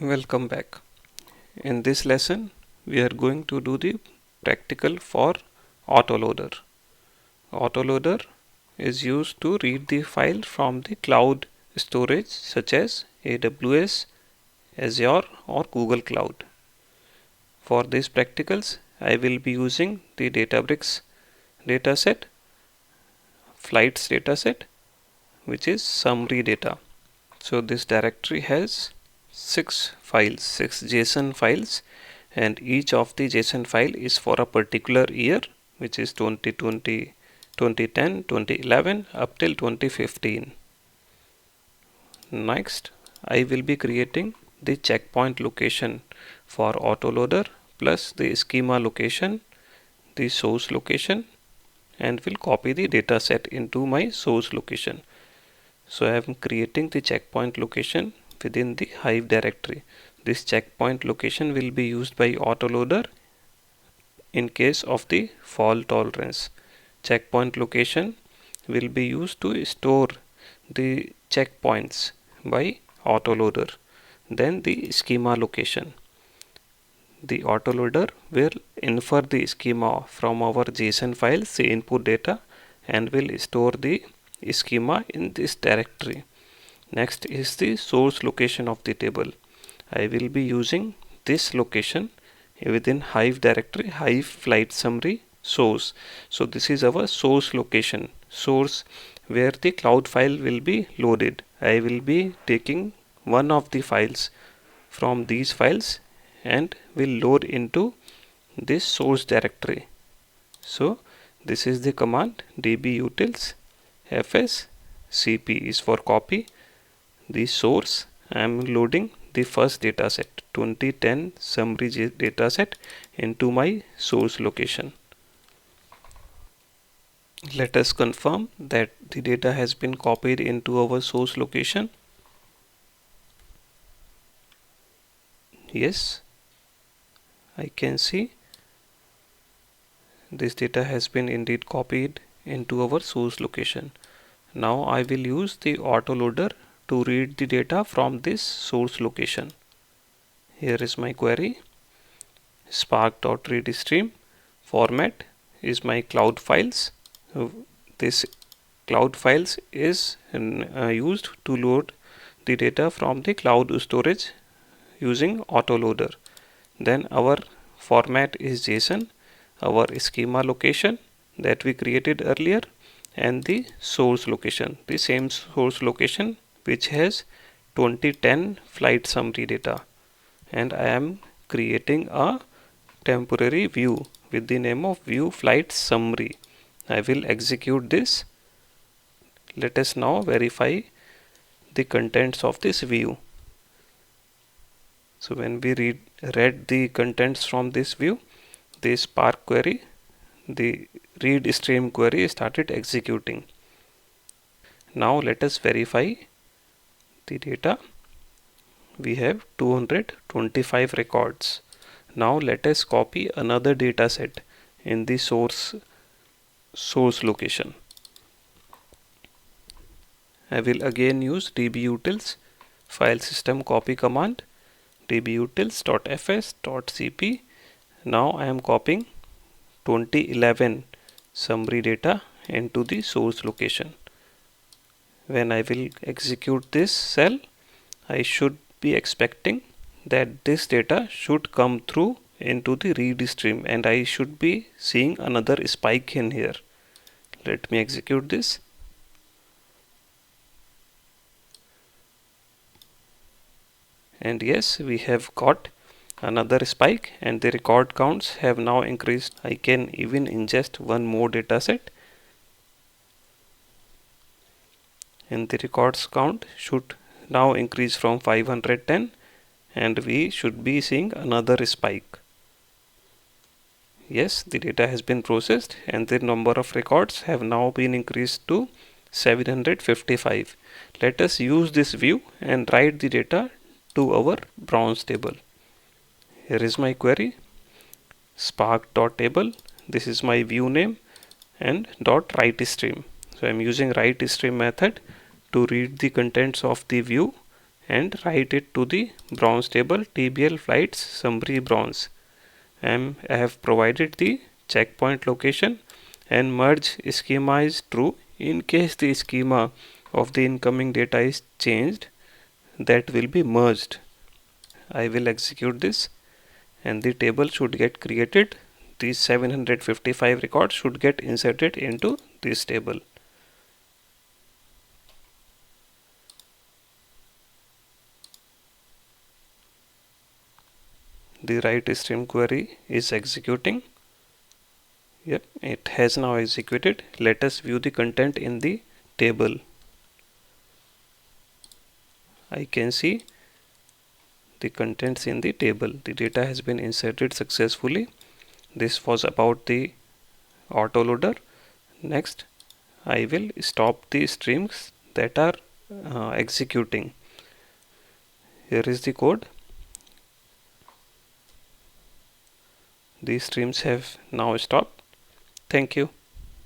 Welcome back. In this lesson, we are going to do the practical for Autoloader. Autoloader is used to read the file from the cloud storage such as AWS, Azure or Google Cloud. For these practicals, I will be using the Databricks dataset, flights dataset, which is summary data. So this directory has 6 JSON files, and each of the JSON file is for a particular year, which is 2020, 2010, 2011 up till 2015. Next, I will be creating the checkpoint location for autoloader plus the schema location, the source location, and will copy the dataset into my source location. So I am creating the checkpoint location within the Hive directory. This checkpoint location will be used by autoloader in case of the fault tolerance. Checkpoint location will be used to store the checkpoints by autoloader. Then the schema location. The autoloader will infer the schema from our JSON files, the input data, and will store the schema in this directory. Next is the source location of the table. I will be using this location within Hive directory, Hive flight summary source. So this is our source location, source where the cloud file will be loaded. I will be taking one of the files from these files and will load into this source directory. So this is the command dbutils fs cp is for copy the source. I am loading the first dataset 2010 summary dataset into my source location. Let us confirm that the data has been copied into our source location. Yes, I can see this data has been indeed copied into our source location. Now I will use the autoloader to read the data from this source location. Here is my query. Spark.readStream format is my cloud files. This cloud files is used to load the data from the cloud storage using autoloader. Then our format is JSON, our schema location that we created earlier, and the source location, the same source location which has 2010 flight summary data. And I am creating a temporary view with the name of view flight summary. I will execute this. Let us now verify the contents of this view. So when we read the contents from this view, the Spark query, the read stream query started executing. Now let us verify the data. We have 225 records. Now let us copy another data set in the source location. I will again use dbutils file system copy command dbutils.fs.cp. Now I am copying 2011 summary data into the source location. When I will execute this cell, I should be expecting that this data should come through into the read stream, and I should be seeing another spike in here. Let me execute this. And yes, we have got another spike and the record counts have now increased. I can even ingest one more dataset, and the records count should now increase from 510, and we should be seeing another spike. Yes, the data has been processed and the number of records have now been increased to 755. Let us use this view and write the data to our bronze table. Here is my query, spark.table. This is my view name and .writeStream. So I am using writeStream method to read the contents of the view and write it to the bronze table TBL flights summary bronze. I have provided the checkpoint location and merge schema is true. In case the schema of the incoming data is changed, that will be merged. I will execute this and the table should get created. These 755 records should get inserted into this table. The write stream query is executing. Yep, it has now executed. Let us view the content in the table. I can see the contents in the table. The data has been inserted successfully. This was about the autoloader. Next, I will stop the streams that are executing. Here is the code. These streams have now stopped. Thank you.